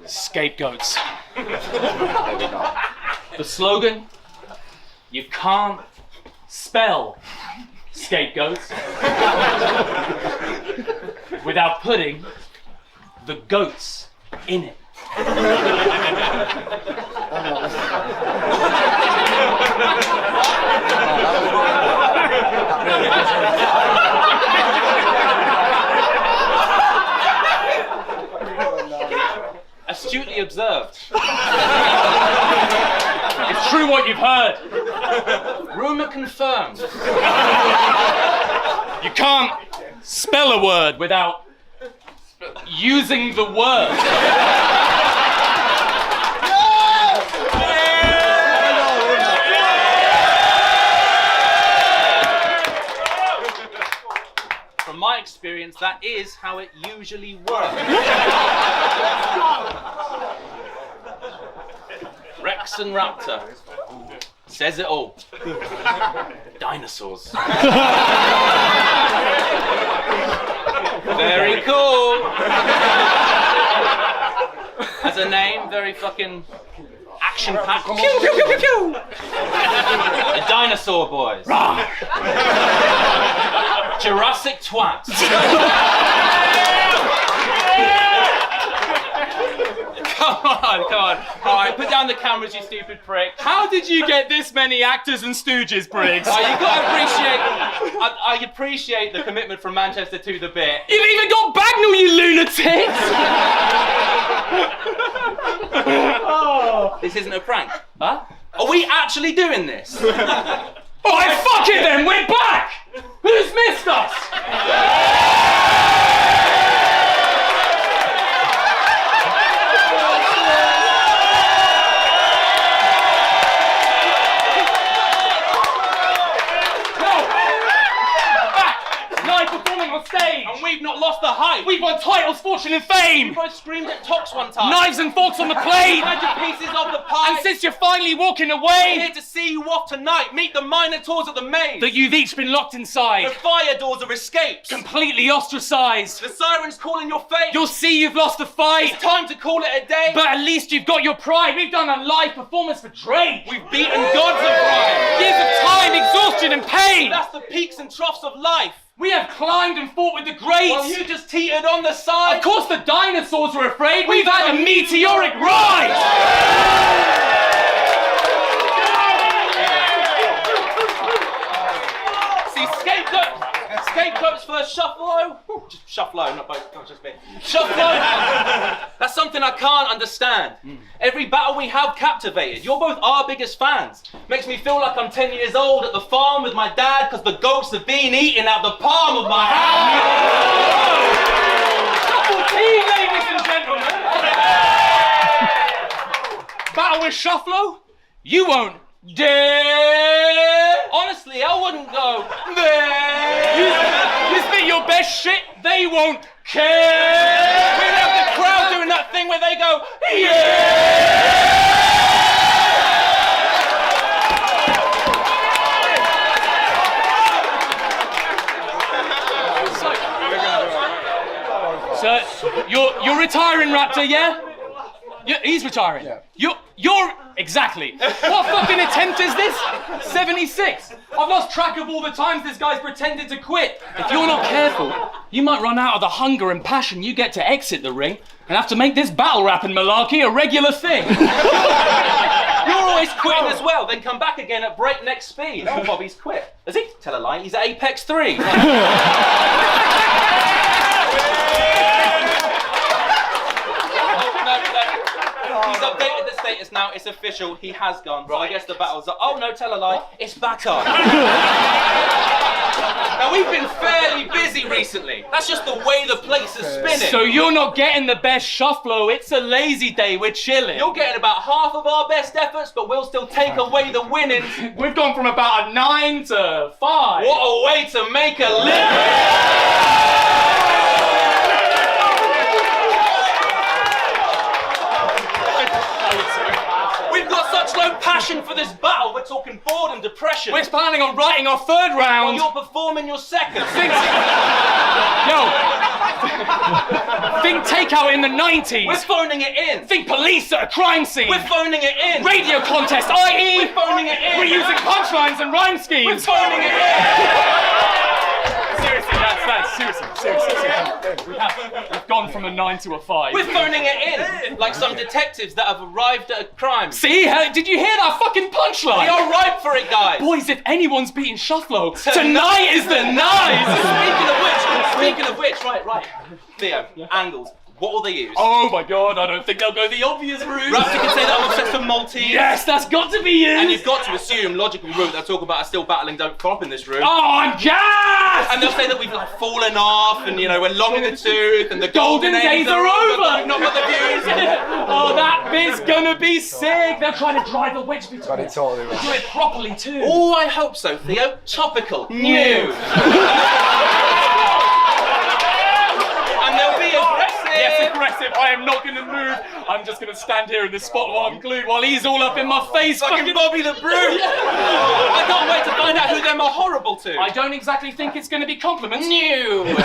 ScapeGOATS. The slogan, you can't spell scapegoats without putting the goats in it. Astutely observed. It's true what you've heard. Rumor confirmed. You can't spell a word without using the word. From my experience, that is how it usually works. Rex and Raptor says it all. Dinosaurs. Very cool. As a name, very fucking action-packed. Pew, pew, pew, pew, pew. The Dinosaur Boys. Jurassic twats. Come on. All right, put down the cameras, you stupid prick. How did you get this many actors and stooges, Briggs? Oh, you gotta appreciate. I appreciate the commitment from Manchester to the bit. You've even got Bagnall, you lunatics! Oh. This isn't a prank, huh? Are we actually doing this? Alright, fuck it then, we're back! Who's missed us? Stage. And we've not lost the hype. We've won titles, fortune and fame. You both screamed at Tox one time. Knives and forks on the plate. Magic pieces of the pie. And since you're finally walking away, we're here to see you off tonight. Meet the Minotaurs of the maze. That you've each been locked inside. The fire doors are escapes. Completely ostracized. The sirens calling your fate. You'll see you've lost the fight. It's time to call it a day. But at least you've got your pride. We've done a live performance for Drake. We've beaten gods of pride. Years of time, exhaustion and pain. That's the peaks and troughs of life. We have climbed and fought with the greats. While you just teetered on the side. Of course the dinosaurs were afraid. We've had a meteoric rise. See, ScapeGOATs for Shufflo. Just Shufflo, not both, not just me. Shufflo. That's something I can't understand. Every battle we have captivated. You're both our biggest fans. Makes me feel like I'm 10 years old at the farm with my dad because the goats have been eating out the palm of my hand. Double T, ladies and gentlemen. Battle with Shufflo? You won't dare. Honestly, I wouldn't go there. You spit your best shit, they won't care. We'll have the crowd doing that thing where they go, yeah. So, you're retiring, Raptor, yeah? He's retiring. Yeah. You're exactly. What fucking attempt is this? 76. I've lost track of all the times this guy's pretended to quit. If you're not careful, you might run out of the hunger and passion you get to exit the ring and have to make this battle rap and malarkey a regular thing. You're always quitting as well, then come back again at breakneck speed. Oh, Bobby's quit. Has he? Tell a lie, he's at Apex 3. He's updated the status now, it's official, he has gone. So I guess the battle's up. Oh no, tell a lie, it's back on. Now we've been fairly busy recently. That's just the way the place is spinning. So you're not getting the best Shufflo, it's a lazy day, we're chilling. You're getting about half of our best efforts, but we'll still take away the winnings. We've gone from about a 9 to 5. What a way to make a living! No passion for this battle, we're talking boredom, depression. We're planning on writing our third round. While you're performing your second. takeout in the 90s. We're phoning it in. Think police at a crime scene. We're phoning it in. Radio contest, i.e. We're phoning it in. reusing punchlines and rhyme schemes. We're phoning it in. Seriously, that's seriously. We've gone from a 9 to a 5. We're phoning it in. Like some detectives that have arrived at a crime. See? Did you hear that fucking punchline? We are ripe for it, guys. Boys, if anyone's beaten Shufflo, tonight is the night! Speaking of which, right. Theo, angles. What will they use? Oh my god, I don't think they'll go the obvious route. Raptor can say that I'm obsessed with Maltese. Yes, that's got to be used. And you've got to assume, logical route, they'll talk about us still battling Don't Flop in this room. Oh, I'm gassed! And they'll say that we've like fallen off and, you know, we're long in the tooth and the golden days are over. Not got the views. Oh, that bit's gonna be sick. They're trying to drive a wedge between Got it totally right. Do it properly too. Oh, I hope so, Theo. Topical. New. And they'll be aggressive. Yes, aggressive. I am not going to move. I'm just going to stand here in this spot while I'm glued, while he's all up in my face. Fucking Bobby the Brew. I can't wait to find out who them are horrible to. I don't exactly think it's going to be compliments. New.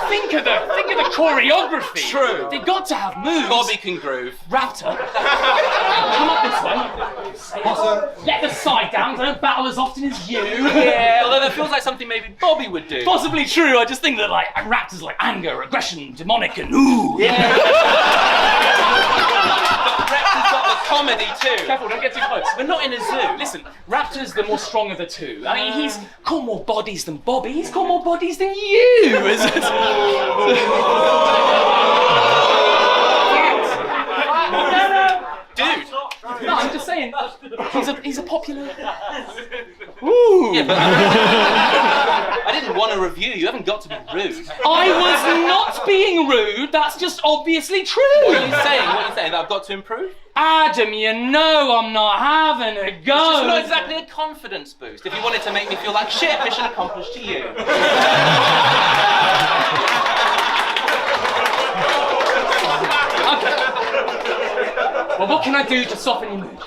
Think of the choreography. True. They got to have moves. Bobby can groove. Raptor, come up this way. Let the side down. Don't battle as often as you. Yeah, although that feels like something maybe Bobby would do. Possibly true. I just think that like Raptor's like anger, aggression, demonic, and ooh. Yeah. But Rex has got the comedy too. Careful, don't get too close. We're not in a zoo. Listen, Raptor's the more strong of the two. I mean, he's caught more bodies than Bobby. He's caught more bodies than you. Dude. No, I'm just saying. He's a popular. Ooh. Yeah, but I didn't want to review. You haven't got to be rude. I was not being rude. That's just obviously true. What are you saying? That I've got to improve? Adam, you know I'm not having a go. It's just not exactly a confidence boost. If you wanted to make me feel like shit, mission accomplished to you. Okay. Well, what can I do to soften your mood?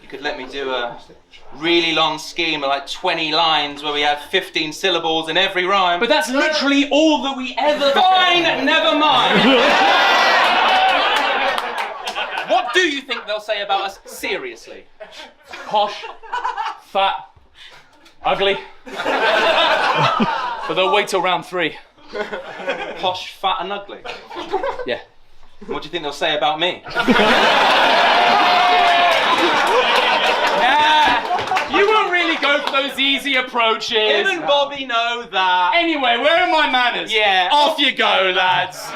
You could let me do a really long scheme of like 20 lines where we have 15 syllables in every rhyme. But that's literally all that we ever... Fine, never mind. What do you think they'll say about us seriously? Posh, fat, ugly. But they'll wait till round 3. Posh, fat and ugly? Yeah. What do you think they'll say about me? Yeah, you won't really go for those easy approaches. Even Bobby know that. Anyway, where are my manners? Yeah. Off you go, lads.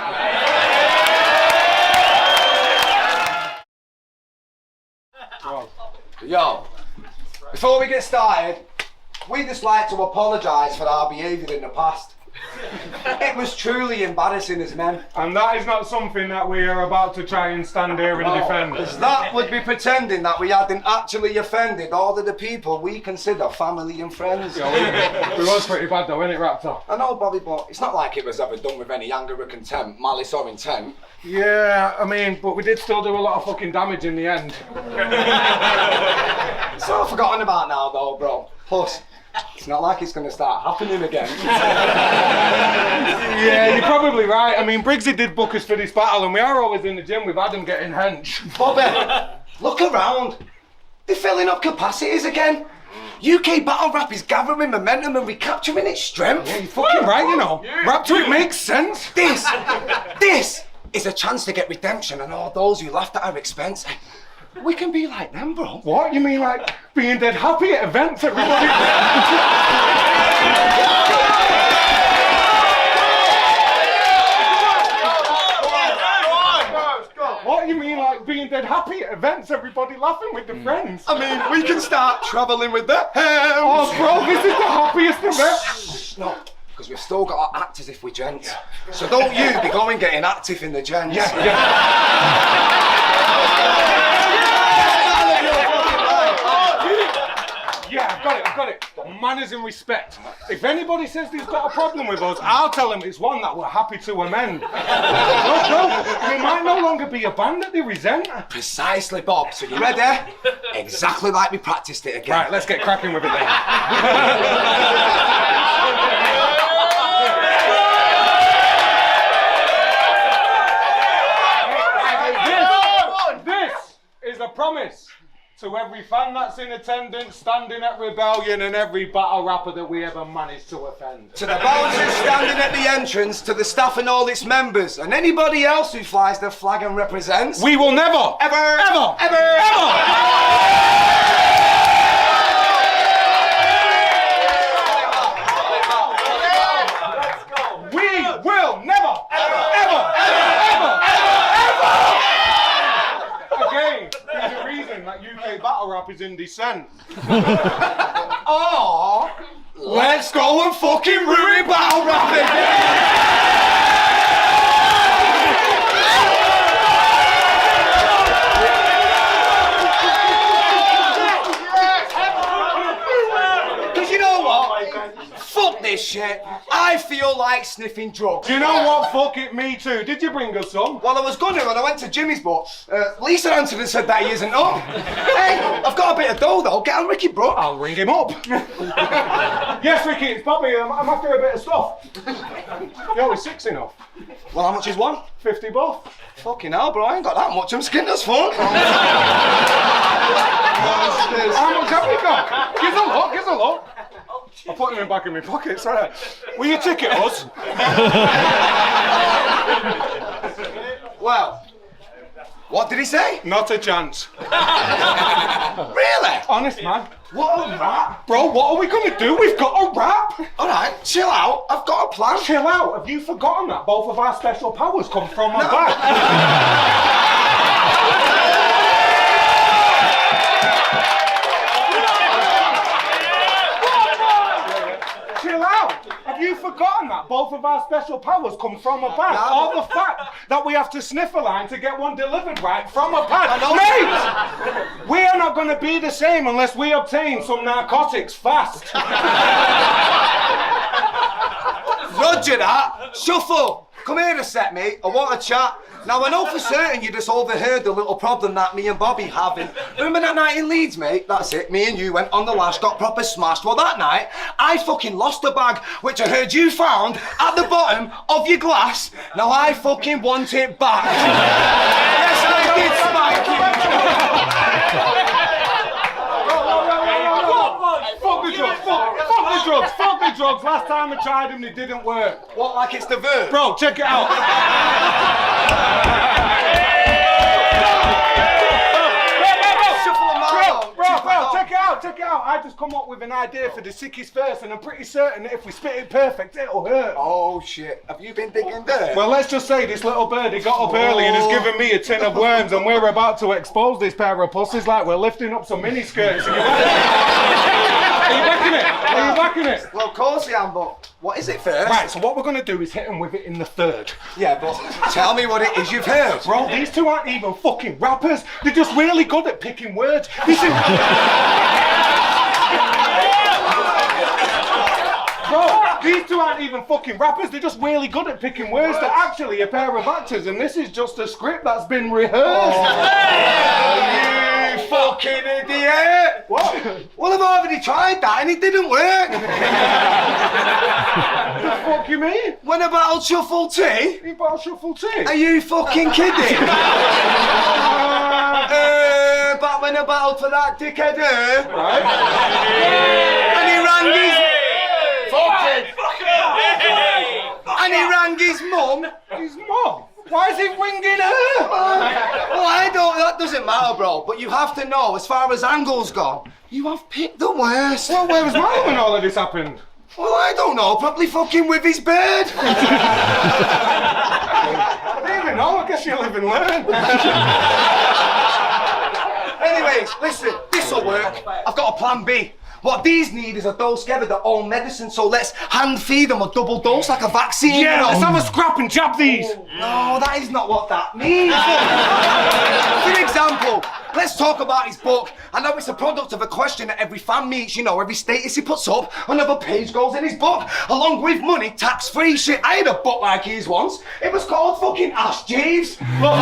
Yo, before we get started, we'd just like to apologise for our behaviour in the past. It was truly embarrassing as men. And that is not something that we are about to try and stand here and defend. Because that would be pretending that we hadn't actually offended all of the people we consider family and friends. It was pretty bad though, wasn't it, Raptor? I know, Bobby, but it's not like it was ever done with any anger or contempt, malice or intent. Yeah, I mean, but we did still do a lot of fucking damage in the end. It's all forgotten about now though, bro. Plus, it's not like it's going to start happening again. Yeah, you're probably right. I mean, Briggsy did book us for this battle and we are always in the gym with Adam getting hench. Bobby, look around. They're filling up capacities again. UK battle rap is gathering momentum and recapturing its strength. Yeah, you're fucking right, you know. Raptor, it makes sense. This is a chance to get redemption on all those who laughed at our expense. We can be like them, bro. What? You mean like being dead happy at events, everybody? What? You mean like being dead happy at events, everybody laughing with their friends? I mean, we can start travelling with the Oh, bro, this is the happiest event. No, because we've still got to act as if we're gents. So don't you be going getting active in the gents. Yeah, I've got it. Manners and respect. If anybody says they've got a problem with us, I'll tell them it's one that we're happy to amend. No, we might no longer be a band that they resent. Precisely, Bob. So you ready? Exactly like we practiced it again. Right, let's get cracking with it then. To every fan that's in attendance, standing at Rebellion, and every battle rapper that we ever managed to offend. To the bouncers standing at the entrance, to the staff and all its members, and anybody else who flies the flag and represents. We will never, Ever! we will never, again, there's a reason that UK battle rap is in descent. Oh, let's go and fucking ruin battle rapping! Because you know what? Fuck this shit. I feel like sniffing drugs. Do you know what? Fuck it, me too. Did you bring us some? Well, I was gonna when I went to Jimmy's, but Lisa answered and said that he isn't up. Hey, I've got a bit of dough though. Get on Ricky, bro. I'll ring him up. Yes, Ricky, it's Bobby. I'm after a bit of stuff. You're only 6 enough. Well, how much is one? 50 buff. Fucking hell, bro. I ain't got that much. I'm skinned as fuck. How much have you got? Give us a look. I'll put them back in my pocket, sorry. Will you ticket us? Well, what did he say? Not a chance. Really? Honest, man. What a rap. Bro, what are we gonna do? We've got a rap. Alright, chill out. I've got a plan. Chill out. Have you forgotten that both of our special powers come from our back? Chill out! Have you forgotten that both of our special powers come from a bag? Yeah, Or the fact that we have to sniff a line to get one delivered right from a pad? I know. Mate! We are not going to be the same unless we obtain some narcotics fast. Roger that. Shufflo, come here a sec, mate. I want to chat. Now, I know for certain you just overheard the little problem that me and Bobby having. Remember that night in Leeds, mate? That's it. Me and you went on the lash, got proper smashed. Well, that night, I fucking lost a bag, which I heard you found at the bottom of your glass. Now, I fucking want it back. Yes, I did, Spikey. Fuck the drugs. Last time I tried them, they didn't work. What, like it's the verb? Bro, check it out. Bro, check it out. I just come up with an idea for the sickest verse, and I'm pretty certain that if we spit it perfect, it'll hurt. Oh, shit. Have you been digging dirt? Well, let's just say this little birdie got up early and has given me a tin of worms, and we're about to expose this pair of pussies like we're lifting up some mini skirts. Are you backing it? Are you backing it? Well, of course I am, but what is it first? Right, so what we're going to do is hit them with it in the third. Yeah, but tell me what it is you've heard. Bro, these two aren't even fucking rappers. They're just really good at picking words. This is... Bro, these two aren't even fucking rappers. They're just really good at picking words. They're actually a pair of actors, and this is just a script that's been rehearsed. You fucking idiot! What? Well, I've already tried that and it didn't work. What the fuck you mean? When I battled Shuffle Tea? You bought a shuffle tea? Are you fucking kidding? But when I battled for that dickhead, Right? and he rang his... And he rang his mum. His mum? Why is he ringing her? Well, that doesn't matter, bro. But you have to know, as far as angles go, you have picked the worst. Well, where was Marlo when all of this happened? Well, I don't know. Probably fucking with his bird. I don't even know. I guess you live and learn. Anyways, listen, this'll work. I've got a plan B. What these need is a dose together, their own medicine, so let's hand feed them a double dose like a vaccine. Yeah, you know? let's have a scrap and jab these. No, that is not what that means. For example, let's talk about his book. I know it's a product of a question that every fan meets, you know, every status he puts up, another page goes in his book, along with money, tax-free shit. I had a book like his once. It was called fucking Ash Jeeves. Look.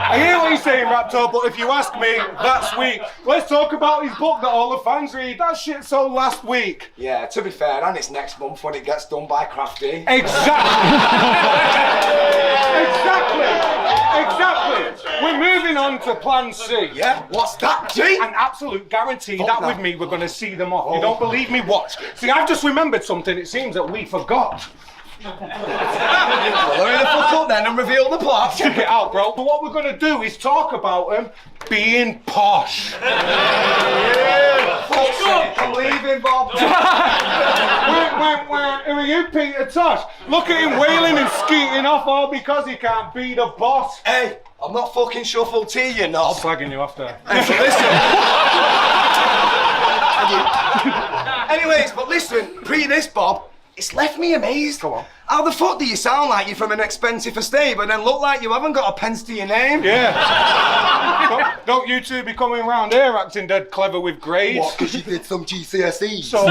I hear what you're saying, Raptor, but if you ask me, that's weak. Let's talk about his book that all the fans read. That shit sold last week. Yeah, to be fair, and it's next month when it gets done by Crafty. Exactly. Exactly. We're moving on to plan C. Yeah? What's that, G? An absolute guarantee Fuck that that. with me we're going to see them off. You don't believe me? Watch. See, I've just remembered something it seems that we forgot. Well, hurry the fuck up then and reveal the plot. Check it out, bro. But what we're going to do is talk about them being posh. I'm leaving, Bob. Who are you, Peter Tosh? Look at him wailing and skeeting off all because he can't be the boss. Hey, I'm not fucking Shuffle T, you knob. Slagging you off there. Hey, listen. Anyways, but listen, pre this, Bob, it's left me amazed. Go on. How the fuck do you sound like you're from an expensive estate, but then look like you haven't got a pence to your name? Yeah. don't you two be coming round here acting dead clever with grades? What, because you did some GCSEs? So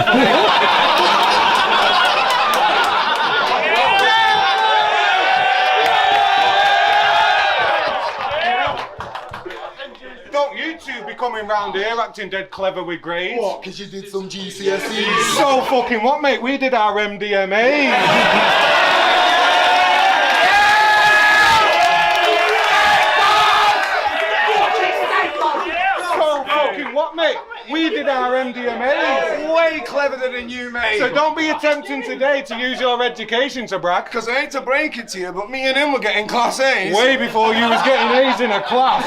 don't you two be coming round here acting dead clever with grades? What, because you did some GCSEs? So fucking what, mate? We did our MDMA. What, mate? We did our MDMA. Way cleverer than you, mate. So don't be attempting today to use your education to brag. Because I hate to break it to you, but me and him were getting class A's. Way before you was getting A's in a class.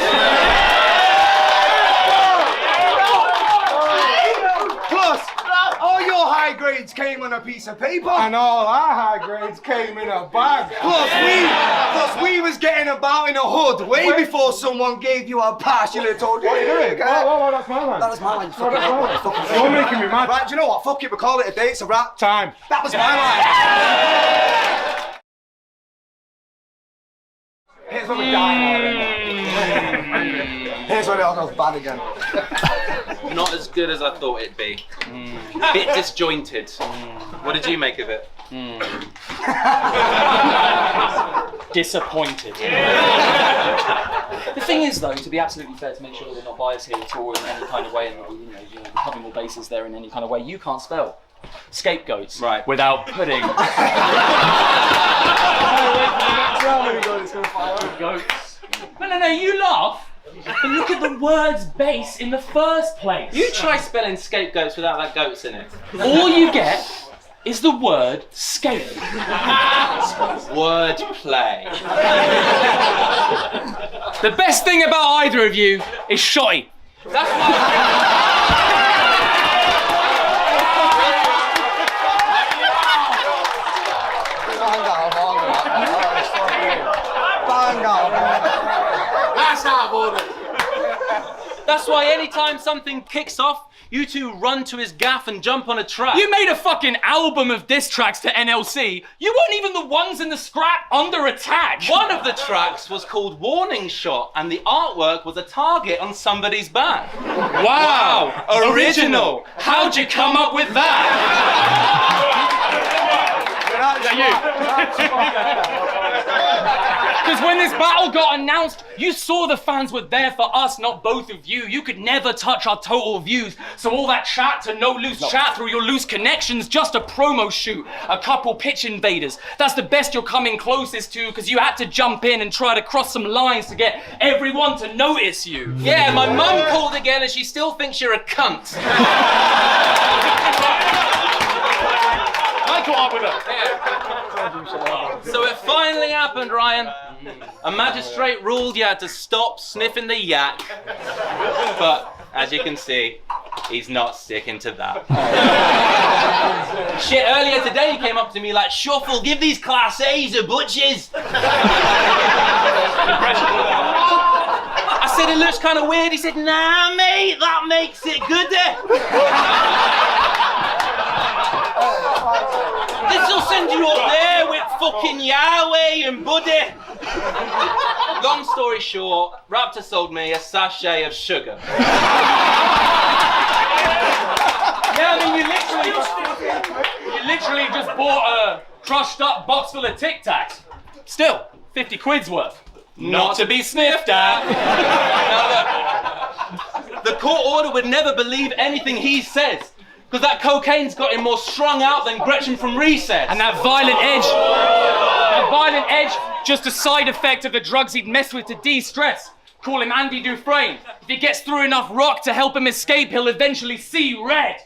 Plus, all your high grades came on a piece of paper. And all our high grades came in a bag. Plus we was getting about in a hood way before someone gave you a pass. You'd have told you. What are you doing? Whoa, that's my line. That was my line. No, that's my line. You're making me mad. Right, do you know what? Fuck it, we'll call it a day. It's a wrap. Time. That was my line. Here's where we die. Here's where it all goes bad again. Not as good as I thought it'd be. Bit disjointed. What did you make of it? Disappointed. The thing is, though, to be absolutely fair, to make sure that we're not biased here at all in any kind of way, and that we're covering all bases there in any kind of way, you can't spell ScapeGOATS without putting goats. No, you laugh. But look at the word's base in the first place. You try spelling scapegoats without that goats in it. All you get is the word scape. Word play. The best thing about either of you is shotty. That's why. That's why anytime something kicks off, you two run to his gaff and jump on a track. You made a fucking album of diss tracks to NLC. You weren't even the ones in the scrap under attack. One of the tracks was called Warning Shot, and the artwork was a target on somebody's back. Wow, original. How'd you come up with that? Is that you? Because when this battle got announced, you saw the fans were there for us, not both of you. You could never touch our total views. So all that chat to no loose chat through your loose connections, just a promo shoot, a couple pitch invaders. That's the best you're coming closest to, because you had to jump in and try to cross some lines to get everyone to notice you. Yeah, my mum called again and she still thinks you're a cunt. I caught up with her. Yeah. So it finally happened, Ryan. A magistrate ruled you had to stop sniffing the yak. But, as you can see, he's not sticking to that. Shit, earlier today he came up to me like, Shuffle, give these class A's a butches. I said, it looks kind of weird. He said, nah, mate, that makes it good. This'll send you up there with fucking Yahweh and Buddy. Long story short, Raptor sold me a sachet of sugar. Yeah, I mean, you literally just bought a crushed up box full of Tic Tacs. Still, 50 quid's worth. Not to be sniffed at. Now look, the court order would never believe anything he says. Because that cocaine's got him more strung out than Gretchen from Recess. And that violent edge A violent edge, just a side effect of the drugs he'd messed with to de-stress. Call him Andy Dufresne. If he gets through enough rock to help him escape, he'll eventually see red.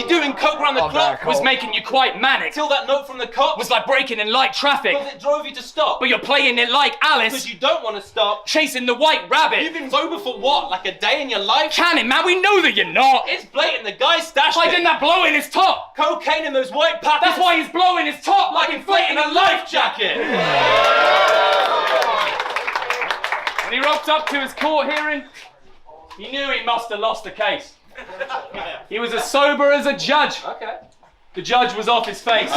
Doing coke round the clock Was making you quite manic. till that note from the cops Was like breaking in light traffic. because it drove you to stop. But you're playing it like Alice, Because you don't want to stop. chasing the white rabbit. You've been sober for what? Like a day in your life? Cannon, man, we know that you're not. It's blatant. The guy stashed Why it. didn't that blow in his top? Cocaine in those white packets. That's why he's blowing his top like inflating a life jacket. When he rocked up to his court hearing, he knew he must have lost the case. He was as sober as a judge. Okay. The judge was off his face.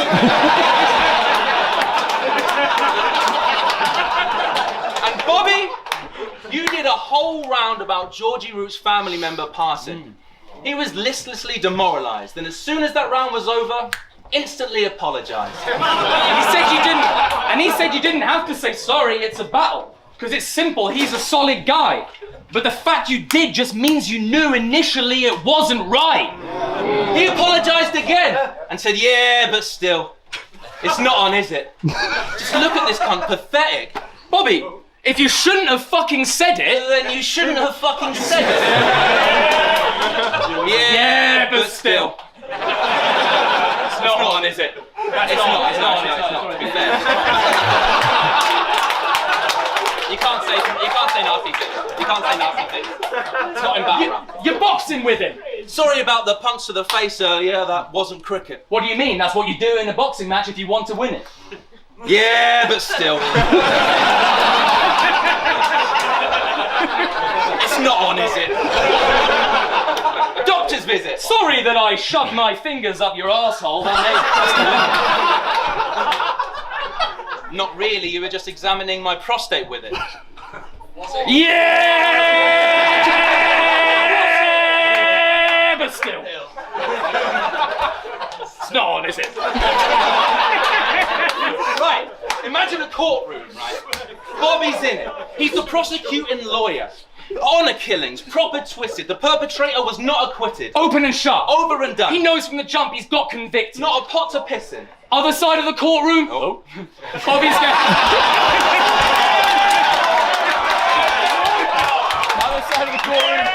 And Bobby, you did a whole round about Georgie Root's family member passing. He was listlessly demoralised, and as soon as that round was over, instantly apologised. He said you didn't have to say sorry, it's a battle. Because it's simple, he's a solid guy. But the fact you did just means you knew initially it wasn't right. He apologised again and said, yeah, but still, it's not on, is it? Just look at this cunt, pathetic. Bobby, if you shouldn't have fucking said it, Then you shouldn't have fucking said it. yeah, but still. It's not on, is it? It's not, to be fair. You can't say nasty things. You can't say nasty things. It's not in battle. You're boxing with him. Sorry about the punch to the face earlier, that wasn't cricket. What do you mean? That's what you do in a boxing match if you want to win it. Yeah, but still. It's not on, is it? Doctor's visit. Sorry that I shoved my fingers up your arsehole. Not really, you were just examining my prostate with it. Yeah, but still. It's not on, is it? Right, imagine a courtroom, right? Bobby's in it. He's the prosecuting lawyer. Honour killings, proper twisted. The perpetrator was not acquitted. Open and shut. Over and done. He knows from the jump he's got convicted. Not a pot to piss in. Other side of the courtroom. Oh. Bobby's Other side of the courtroom.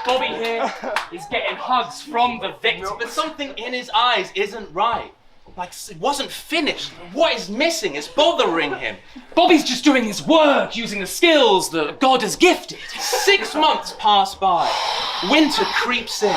Bobby here is getting hugs from the victim. But something in his eyes isn't right. Like, it wasn't finished. What is missing? It's bothering him. Bobby's just doing his work, using the skills that God has gifted. 6 months pass by. Winter creeps in.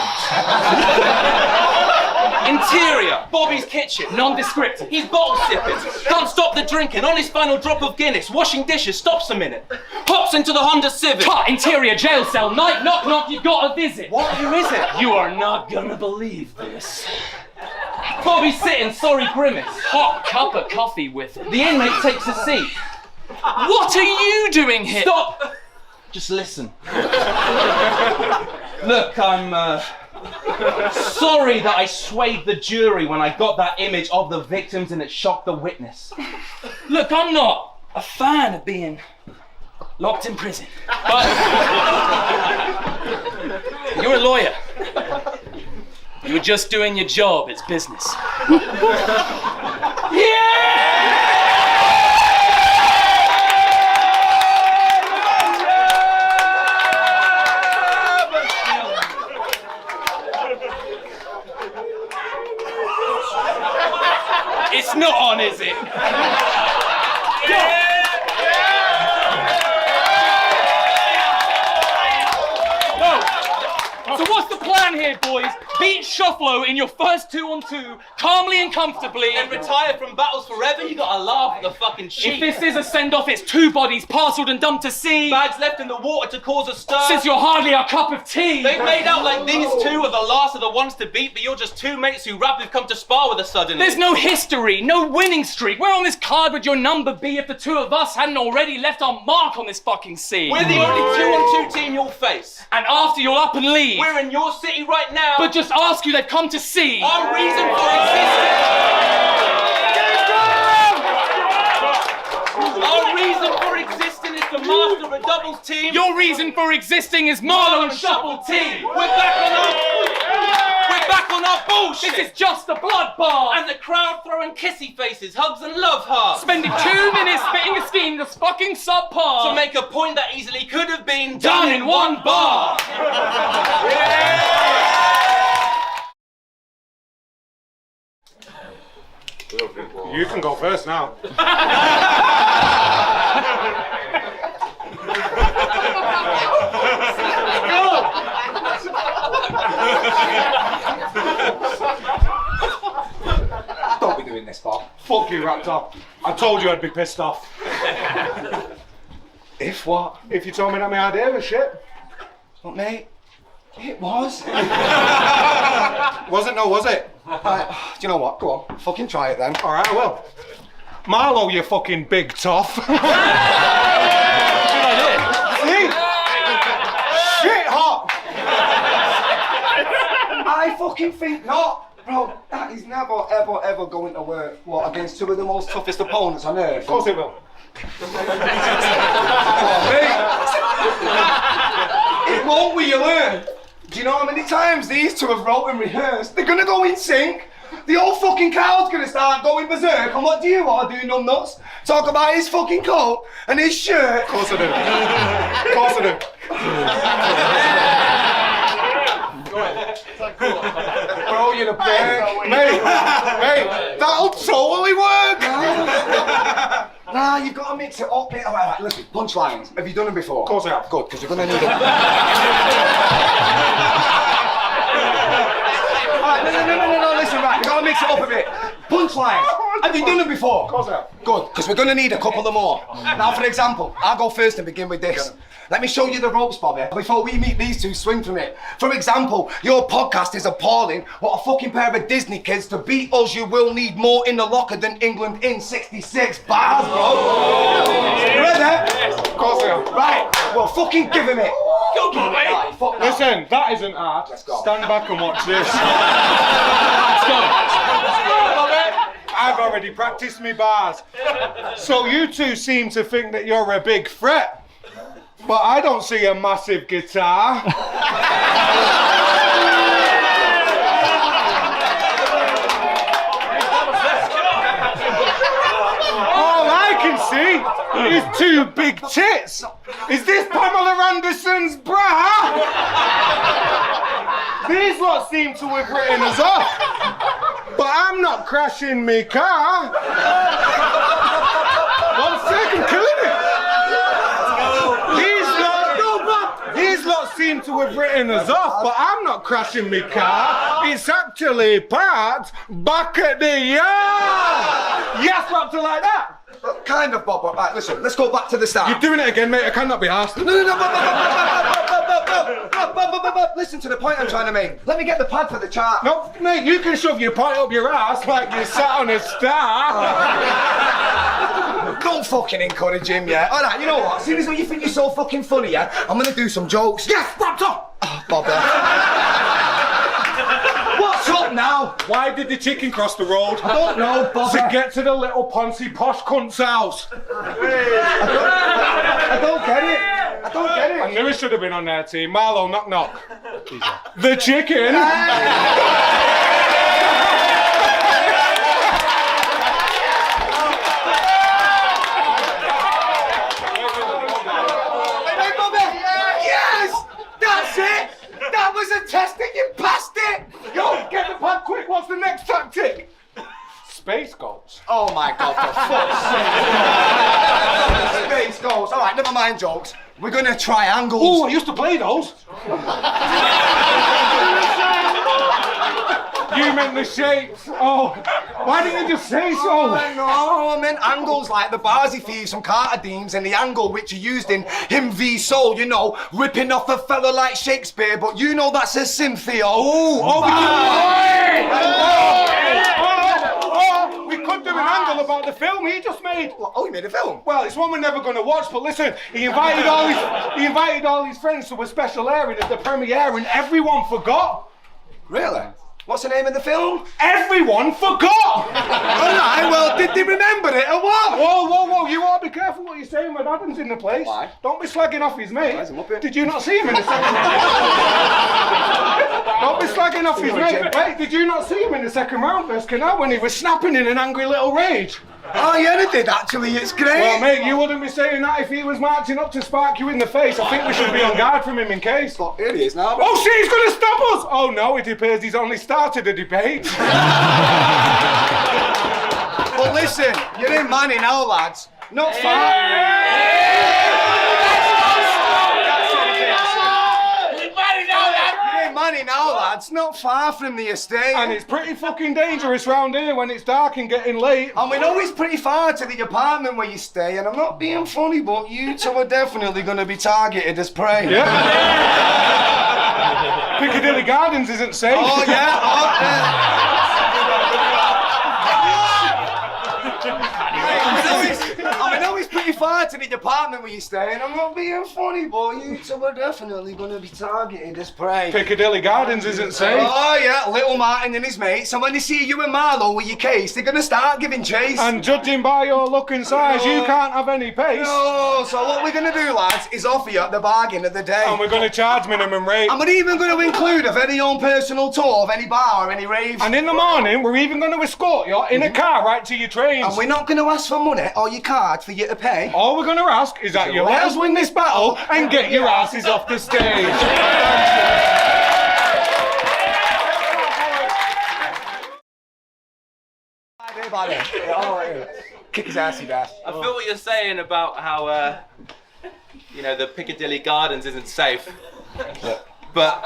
Interior, Bobby's kitchen. Nondescript. He's bottle sipping. Can't stop the drinking. On his final drop of Guinness. Washing dishes. Stops a minute. Hops into the Honda Civic. Cut, interior, jail cell, night, knock, knock, you've got a visit. What? Who is it? You are not gonna believe this. Bobby's sitting, sorry grimace. Hot cup of coffee with it. The inmate takes a seat. What are you doing here? Stop! Just listen. Look, I'm sorry that I swayed the jury when I got that image of the victims and it shocked the witness. Look, I'm not a fan of being locked in prison. But you're a lawyer. You were just doing your job, it's business. It's not on, is it? No. So what's the plan here, boys? Beat Shufflo in your first 2-on-2, calmly and comfortably. And retire from battles forever? You gotta laugh at the fucking cheat. If this is a send-off, it's 2 bodies parcelled and dumped to sea. Bags left in the water to cause a stir. Since you're hardly our cup of tea. They've made out like these two are the last of the ones to beat, but you're just 2 mates who rap who've come to spar with us suddenly. There's no history, no winning streak. Where on this card would your number be if the 2 of us hadn't already left our mark on this fucking sea? We're the only 2-on-2 team you'll face. And after you'll up and leave. We're in your city right now. But just ask you, they've come to see. Our reason for existing. Our reason for existing is to master a doubles team. Your reason for existing is Marlo and Shuffle team. We're back on our bullshit. This is just a bloodbath! And the crowd throwing kissy faces, hugs and love hearts. Spending 2 minutes spitting a scheme that's fucking subpar! To make a point that easily could have been done in 1 bar! You can go first now. Don't be doing this, Bob. Fuck you, Raptor. I told you I'd be pissed off. If what? If you told me that my idea was shit. But mate, it was. Wasn't, no, was it? Right, do you know what? Go on, fucking try it then. Alright, I will. Marlo, you fucking big toff. See? Shit hot! I fucking think not. Bro, that is never, ever, ever going to work. What, against 2 of the most toughest opponents on earth? Of course it will. It won't, will you learn? Do you know how many times these 2 have wrote and rehearsed? They're gonna go in sync. The whole fucking crowd's gonna start going berserk. And what do you want to do, numbnuts? Talk about his fucking coat and his shirt. Of course I do. Of course I do. Bro, you're a prick. Mate, that'll totally work. Nah, you've got to mix it up, mate. All right, listen, punchlines. Have you done them before? Of course I have. Good, because you're gonna need them. Alright, no, listen, right, we've got to mix it up a bit. Punchlines. Have you done them before? Of course I have. Good, because we're gonna need a couple of more. Now, for example, I'll go first and begin with this. Let me show you the ropes, Bobby, before we meet these 2 swing from it. For example, your podcast is appalling. What a fucking pair of Disney kids. To beat us, you will need more in the locker than England in 66 bars, bro. You ready? Of course I am. Right, well, fucking give him it. Go, Bobby! Right, fuck that. Listen, that isn't hard. Let's go. Stand back and watch this. Let's go! I've already practiced me bars. So you 2 seem to think that you're a big threat. But I don't see a massive guitar. All I can see is 2 big tits. Is this Pamela Anderson's bra? These lot seem to have written us off. But I'm not crashing me car. 1 second, killing it. These lot seem to have written us off, but I'm not crashing my car. It's actually parked back at the yard. Yes, Raptor, like that. Kind of, Bob. Right, listen, let's go back to the start. You're doing it again, mate. I cannot be asked. No, listen to the point I'm trying to make. Let me get the pad for the chart. No, mate, you can shove your point up your ass like you sat on a star. Don't fucking encourage him, yeah? Alright, you know what? Seeing as though you think you're so fucking funny, yeah? I'm gonna do some jokes. Yes, Raptor! Oh, Bobby. What's up now? Why did the chicken cross the road? I don't know, Bobby. To get to the little poncy posh cunt's house. I don't get it. I don't get it. I knew it should have been on their team. Marlo, knock knock. The chicken. Hey, Bobby. Yes! That's it! That was a test and you passed it! Yo, get the pad quick. What's the next tactic? ScapeGOATS. Oh my God, for fuck's sake. Space goals. All right, never mind jokes. We're gonna triangles. Oh, I used to play those. You meant the shapes. Oh, why didn't you just say so? No, I meant angles like the Barzy thieves from Carter Deems and the angle which are used in Him v Soul, you know, ripping off a fella like Shakespeare, but you know that's a Cynthia. We could do an angle about the film he just made. Oh, he made a film? Well, it's one we're never going to watch, but listen, he invited all his friends to a special airing at the premiere and everyone forgot. Really? What's the name of the film? Everyone forgot! Alright, well, did they remember it or what? Whoa, you ought to be careful what you're saying when Adam's in the place. Why? Don't be slagging off his mate. Why is he muppet? Did you not see him in the second? Don't be slagging telling off his mate. Wait, did you not see him in the second round versus Canal when he was snapping in an angry little rage? Oh yeah, I did actually, it's great. Well mate, you wouldn't be saying that if he was marching up to spark you in the face. I think we should be on guard from him in case. Look, here he is now. Oh shit, he's gonna stop us! Oh no, it appears he's only started a debate. But listen, you're in Manny now, lads. Not far. You're in Manny now, lads. Not far from the estate. And it's pretty fucking dangerous round here when it's dark and getting late. And we know it's pretty far to the apartment where you stay, and I'm not being funny, but you two are definitely going to be targeted as prey. Yeah. Piccadilly Gardens isn't safe. Oh yeah, oh yeah. I know it's pretty far to the apartment where you stay, and I'm not being funny, but you two are definitely going to be targeted as prey. Piccadilly Gardens isn't safe. Oh yeah, little Martin and his mates, and when they see you and Marlo with your case, they're going to start giving chase. And judging by your look and size, you can't have any pace. No, so what we're going to do, lads, is offer you the bargain of the day. And we're going to charge minimum rate. And we're even going to include a very own personal tour of any bar or any rave. And in the morning, we're even going to escort you in a car right to your trains. And we're not going to ask for money or your card for you to pay. All we're going to ask is that you let us win this battle and get your asses off the stage. Kick his ass, you dash. I feel what you're saying about how, the Piccadilly Gardens isn't safe. But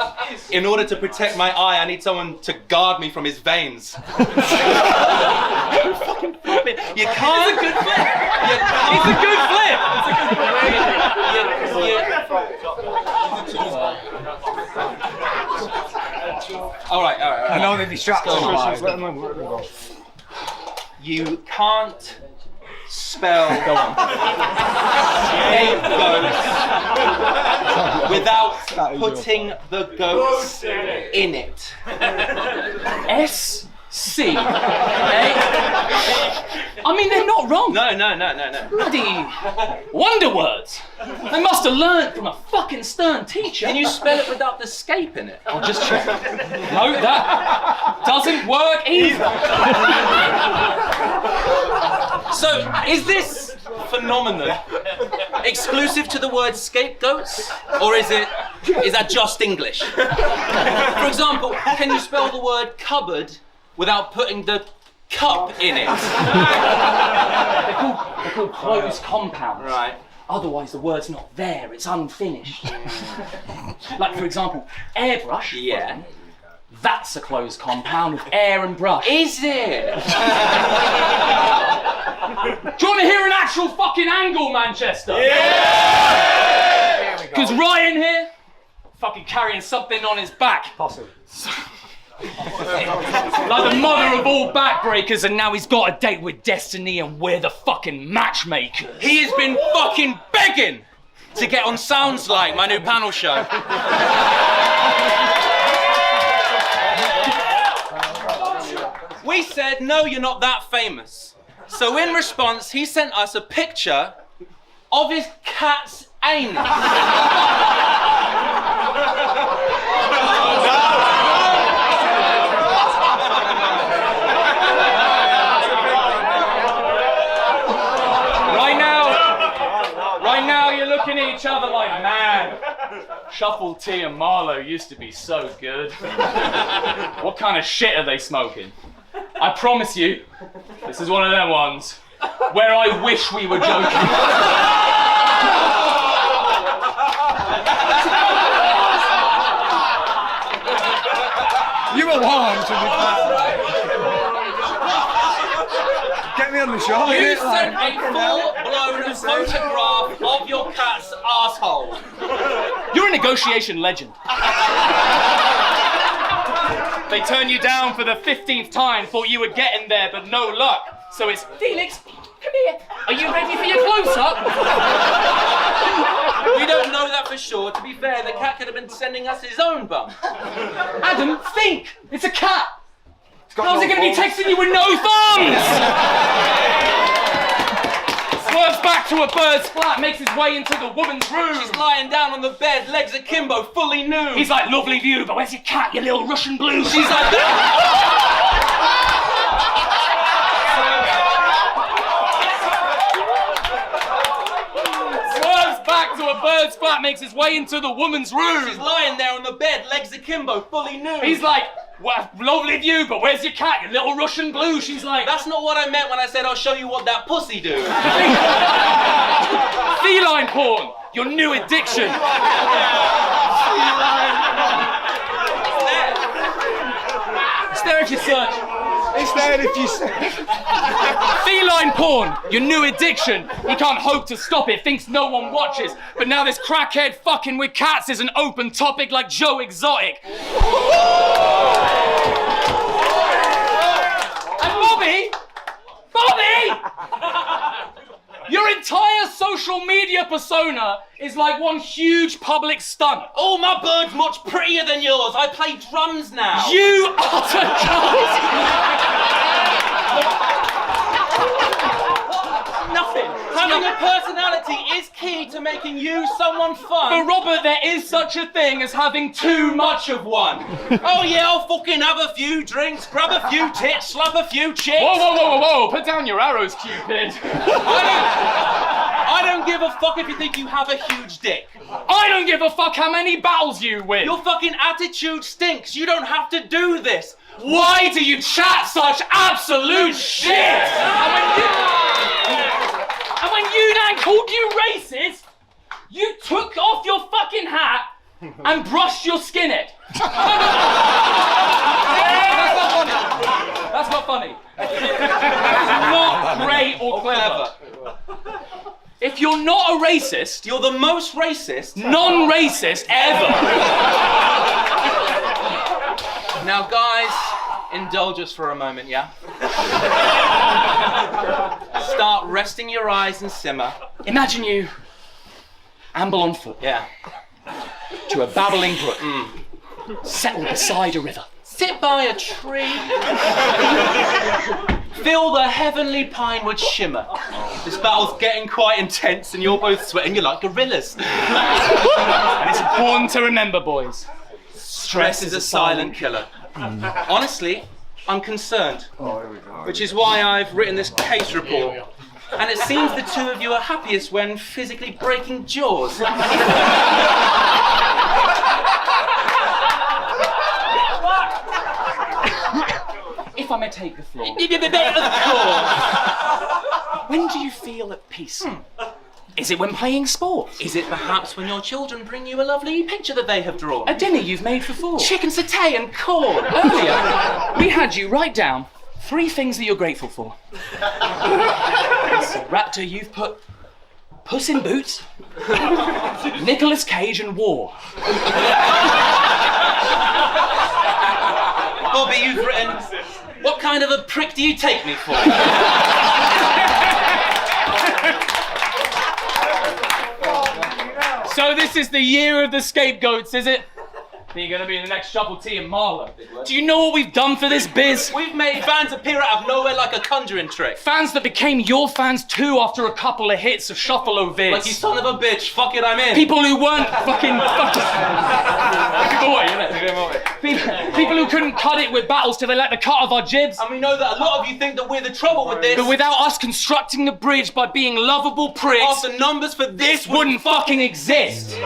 in order to protect my eye, I need someone to guard me from his veins. You can't. It's a good flip. It's a good flip. All right. I know they're distracted. You can't spell ScapeGOATS without putting the goats in it. S-C. I mean, they're not wrong. No. Bloody wonder words. They must have learned from a fucking stern teacher. Can you spell it without the scape in it? I'll just check. No, that doesn't work either. So, is this phenomenon exclusive to the word scapegoats, or is that just English? For example, can you spell the word cupboard without putting the cup in it? They're called closed compounds. Right. Otherwise, the word's not there, it's unfinished. Like, for example, airbrush. Yeah. That's a closed compound with air and brush. Is it? Do you want to hear an actual fucking angle, Manchester? Yeah! Because Ryan here, fucking carrying something on his back. Possibly. Like the mother of all backbreakers, and now he's got a date with Destiny, and we're the fucking matchmakers. He has been fucking begging to get on Sounds Like, my new panel show. We said, no, you're not that famous. So in response, he sent us a picture of his cat's anus. Right now you're looking at each other like, man, Shuffle T and Marlo used to be so good. What kind of shit are they smoking? I promise you, this is one of them ones where I wish we were joking. You were warm to be fair. Get me on the show. you sent a full-blown photograph of your cat's asshole. You're a negotiation legend. They turned you down for the 15th time, thought you were getting there, but no luck. So it's, Felix, come here. Are you ready for your close-up? We don't know that for sure. To be fair, the cat could have been sending us his own bum. Adam, think. It's a cat. How's it going to be texting you with no thumbs? Swerves back to a bird's flat, makes his way into the woman's room. She's lying down on the bed, legs akimbo, fully nude. He's like, lovely view, but where's your cat, you little Russian blue? She's like, Swerves back to a bird's flat, makes his way into the woman's room. she's lying there on the bed, legs akimbo, fully nude. He's like, what a lovely view, but where's your cat, you little Russian blue? She's like, That's not what I meant when I said I'll show you what that pussy do. feline porn, your new addiction. It's there if you search. It's there if you say. Feline porn, your new addiction. He can't hope to stop it, thinks no one watches. But now this crackhead fucking with cats is an open topic like Joe Exotic. And Bobby! Your entire social media persona is like one huge public stunt. Oh, my bird's much prettier than yours. I play drums now. You utter cunt! Nothing. Having a personality is key to making you someone But fun. Robert, there is such a thing as having too much of one. Oh yeah, I'll fucking have a few drinks, grab a few tits, slap a few chicks. Whoa, put down your arrows, Cupid. I don't give a fuck if you think you have a huge dick. I don't give a fuck how many battles you win. Your fucking attitude stinks. You don't have to do this. Why do you chat such absolute shit? And when you then called you racist, you took off your fucking hat and brushed your skinhead. That's not funny. That's not great or clever. If you're not a racist, You're the most racist. non-racist ever. Now, guys, indulge us for a moment, yeah? Start resting your eyes and simmer. Imagine you amble on foot Yeah. to a babbling brook, settle beside a river. Sit by a tree. Feel the heavenly pinewood shimmer. This battle's getting quite intense and you're both sweating. You're like gorillas. And it's important to remember, boys. Stress is a silent killer. Honestly, I'm concerned. Which is why I've written this case report. And it seems the two of you are happiest when physically breaking jaws. If I may take the floor. Of course. When do you feel at peace? Is it when playing sport? Is it perhaps when your children bring you a lovely picture that they have drawn? A dinner you've made for four? Chicken satay and corn. Earlier, we had you write down 3 things that you're grateful for. As a raptor, you've put Puss in Boots, Nicolas Cage and war. Bobby, you've written, what kind of a prick do you take me for? So this is the year of the scapegoats, is it? You're gonna be in the next Shuffle Tea in Marlo. Do you know what we've done for this biz? We've made fans appear out of nowhere like a conjuring trick. Fans that became your fans too after a couple of hits of Shufflo vids. Like you son of a bitch, fuck it, I'm in. People who weren't fucking People who couldn't cut it with battles till they let the cut of our jibs. And we know that a lot of you think that we're the trouble with this. But without us constructing the bridge by being lovable pricks, Half the numbers for this wouldn't fucking exist.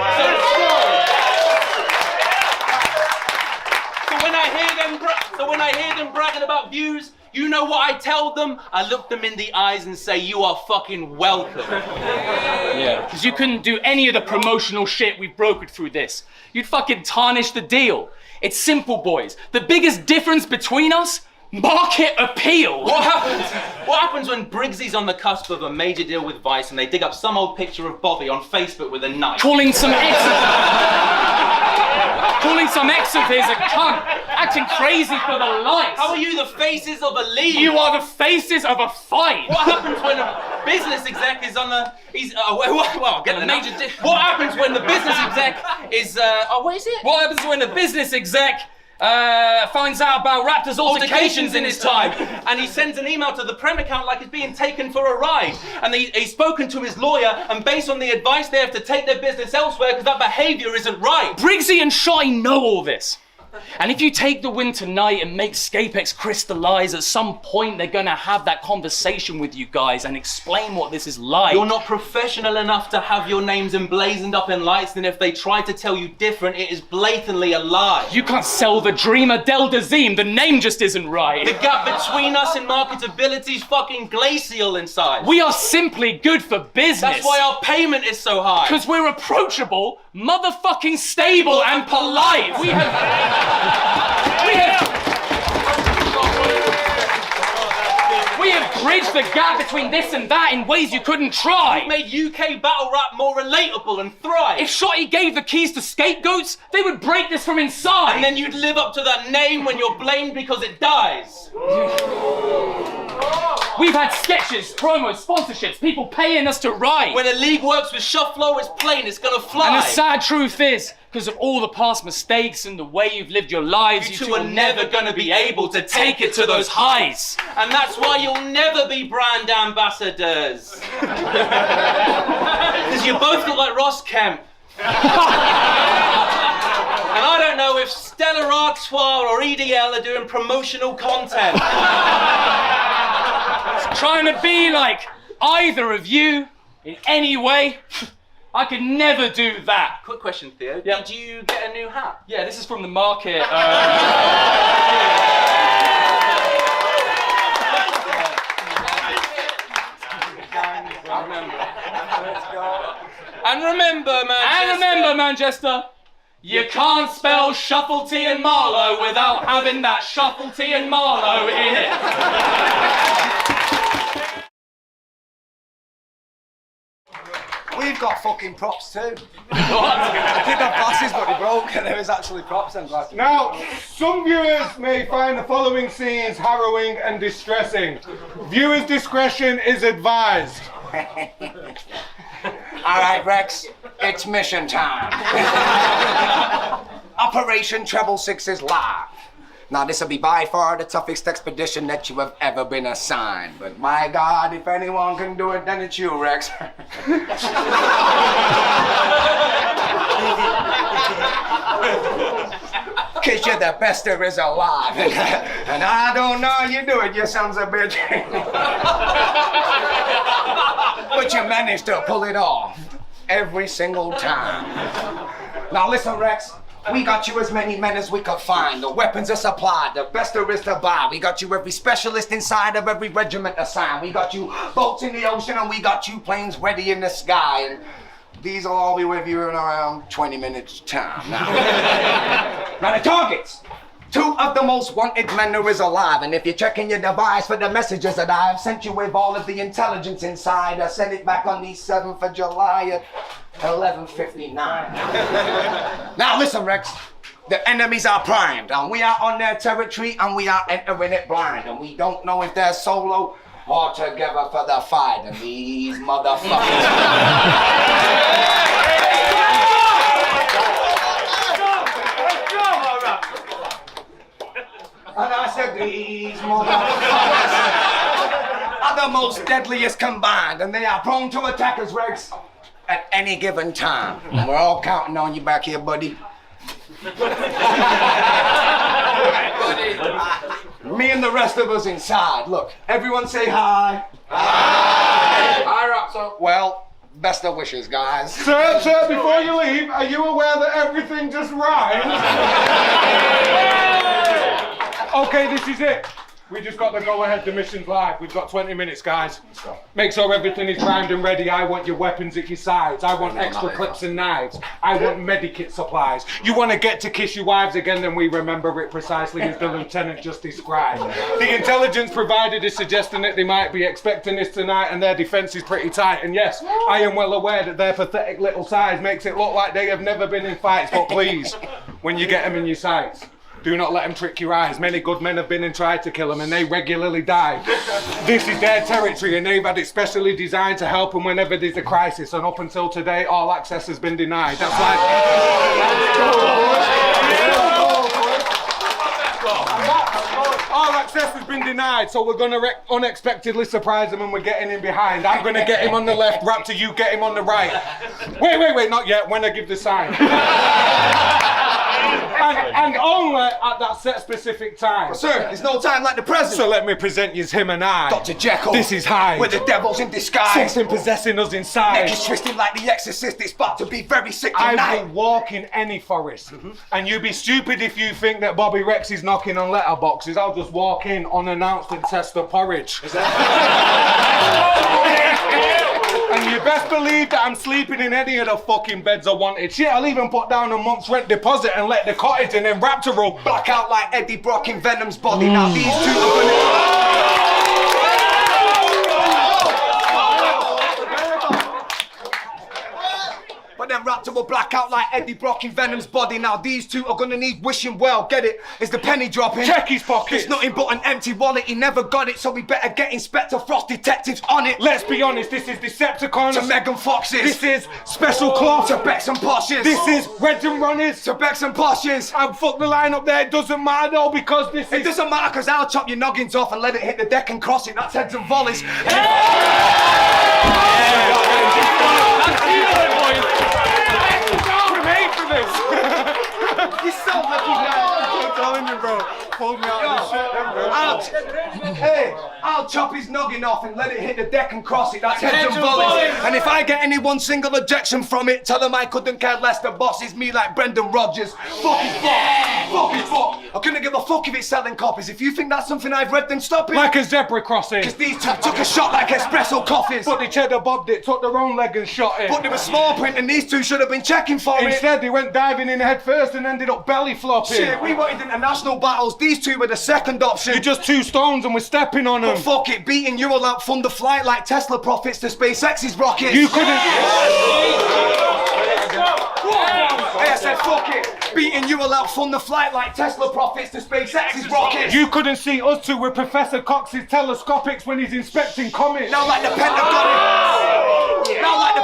So when I hear them bragging about views, you know what I tell them? I look them in the eyes and say, you are fucking welcome. Yeah. Because you couldn't do any of the promotional shit we've brokered through this. You'd fucking tarnish the deal. It's simple, boys. The biggest difference between us? Market appeal. What happens when Briggsy's on the cusp of a major deal with Vice and they dig up some old picture of Bobby on Facebook with a knife? Calling some ex of his a cunt, acting crazy for the likes. How are you the faces of a league? You are the faces of a fight. What happens when a business exec is on the... I'll get the major deal. What happens when the business exec is... what is it? What happens when a business exec finds out about Raptor's altercations in his time, and he sends an email to the Prem account like he's being taken for a ride. And he's spoken to his lawyer, and based on the advice, they have to take their business elsewhere because that behaviour isn't right. Briggsy and Shotty know all this. And if you take the win tonight and make ScapeX crystallize, at some point they're gonna have that conversation with you guys and explain what this is like. You're not professional enough to have your names emblazoned up in lights, and if they try to tell you different, it is blatantly a lie. You can't sell the dream Adele Dazeem, the name just isn't right. The gap between us in marketability is fucking glacial inside. We are simply good for business. That's why our payment is so high. Because we're approachable, motherfucking stable and polite. We have bridged the gap between this and that in ways you couldn't try. We've made UK battle rap more relatable and thrive. If Shotty gave the keys to ScapeGOATS, they would break this from inside. And then you'd live up to that name when you're blamed because it dies. We've had sketches, promos, sponsorships, people paying us to write. When a league works with Shufflo, it's plain, it's gonna fly. And the sad truth is, because of all the past mistakes and the way you've lived your lives, you two are never gonna be able to take it to those highs. And that's why you'll never be brand ambassadors. Because you both look like Ross Kemp. And I don't know if Stella Artois or EDL are doing promotional content. Trying to be like either of you in any way, I could never do that. Quick question, Theo. Yep. Did you get a new hat? Yeah, this is from the market. And remember, Manchester, you can't spell Shuffle T and Marlo without having that Shuffle T and Marlo in it. We've got fucking props too. What? I did have glasses, but they broke, and there was actually props and glasses. Now, some viewers may find the following scenes harrowing and distressing. Viewers' discretion is advised. All right, Rex, it's mission time. Operation Treble Six is live. Now, this will be by far the toughest expedition that you have ever been assigned. But my God, if anyone can do it, then it's you, Rex. Cause you're the best there is alive. And I don't know how you do it, you sons of bitch. But you managed to pull it off. Every single time. Now listen, Rex. We got you as many men as we could find. The weapons are supplied, the best there is to buy. We got you every specialist inside of every regiment assigned. We got you boats in the ocean and we got you planes ready in the sky. And these will all be with you in around 20 minutes time. Now the targets. 2 of the most wanted men there is alive. And if you're checking your device for the messages that I have sent you with all of the intelligence inside, I sent it back on the 7th of July at 11:59. Now listen, Rex. The enemies are primed, and we are on their territory, and we are entering it blind. And we don't know if they're solo or together for the fight. And these motherfuckers... And I said, these motherfuckers are the most deadliest combined, and they are prone to attack us, Rex, at any given time. And we're all counting on you back here, buddy. Me and the rest of us inside. Look, everyone say hi. Hi. Hi, Roxo. Well, best of wishes, guys. Sir, before you leave, are you aware that everything just rhymes? Okay, this is it. We just got the go-ahead, the mission's live. We've got 20 minutes, guys. Make sure everything is primed and ready. I want your weapons at your sides. I want extra clips and knives. I want medikit supplies. You want to get to kiss your wives again, then we remember it precisely as the lieutenant just described. The intelligence provided is suggesting that they might be expecting this tonight and their defense is pretty tight. And yes, I am well aware that their pathetic little size makes it look like they have never been in fights, but please, when you get them in your sights, do not let them trick your eyes. Many good men have been and tried to kill them, and they regularly die. This is their territory, and they've had it specially designed to help them whenever there's a crisis. And up until today, all access has been denied. That's like... All access has been denied, so we're gonna unexpectedly surprise him and we're getting him behind. I'm gonna get him on the left, Raptor, you get him on the right. Wait, not yet, when I give the sign. and only at that set specific time. Sir, there's no time like the present. So let me present you him and I. Dr. Jekyll. This is Hyde. We're the devils in disguise. Something possessing us inside. Neck is twisted like the exorcist. It's about to be very sick I tonight. will walk in any forest. And you'd be stupid if you think that Bobby Rex is knocking on letterboxes. I'll just walk in unannounced and test the porridge. And you best believe that I'm sleeping in any of the fucking beds I wanted. Shit, I'll even put down a month's rent deposit and let the cottage and then Raptor will black out like Eddie Brock in Venom's body. Now these two are gonna... But then Raptor will black out like Eddie Brock in Venom's body. Now these two are gonna need wishing well. Get it? Is the penny dropping? Check his pockets. It's nothing but an empty wallet. He never got it, so we better get Inspector Frost detectives on it. Let's be honest, this is Decepticons To Megan Foxes. This is Special Cloth To Becks and Poshes. This is Reds and Runners To Becks and Poshes. And fuck the line up there, it doesn't matter though because this is... It doesn't matter because I'll chop your noggins off and let it hit the deck and cross it. That's heads and volleys. He's so lucky now. I'm telling you, bro. Pulled me out of this shit, I'll chop his noggin off and let it hit the deck and cross it. That's heads and volleys. And if I get any one single ejection from it, tell them I couldn't care less. The boss is me like Brendan Rodgers. Fuck his fuck. Fuck his fuck. I couldn't give a fuck if it's selling copies. If you think that's something I've read, then stop it. Like a zebra crossing. Cause these two took a shot like espresso coffees. But the cheddar bobbed it, took their own leg and shot it. But there was small print and these two should have been checking for it. Instead, they went diving in head first and ended up belly flopping. Shit, we wanted international battles. These two were the second option. You're just 2 stones and we're stepping on them. But fuck it, beating you will outfund the flight like Tesla profits to SpaceX's rockets. You couldn't... Hey, I said fuck it. Beating you will outfund the flight like Tesla profits to SpaceX's rockets. You couldn't see us two with Professor Cox's telescopics when he's inspecting comets. Now like the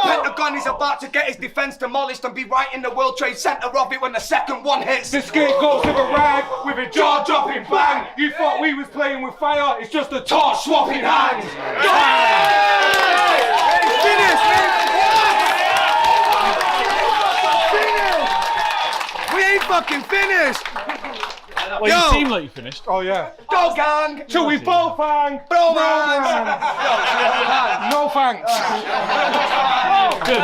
Pentagon is about to get his defense demolished and be right in the World Trade Center of it when the second one hits. The scapegoats of a rag with a jaw-dropping bang. You thought we was playing with fire, it's just a torch swapping hands. We ain't fucking finished! Well, you seem like you finished. Oh yeah. Go gang! Till we both hang. Bro, man. No thanks. Good.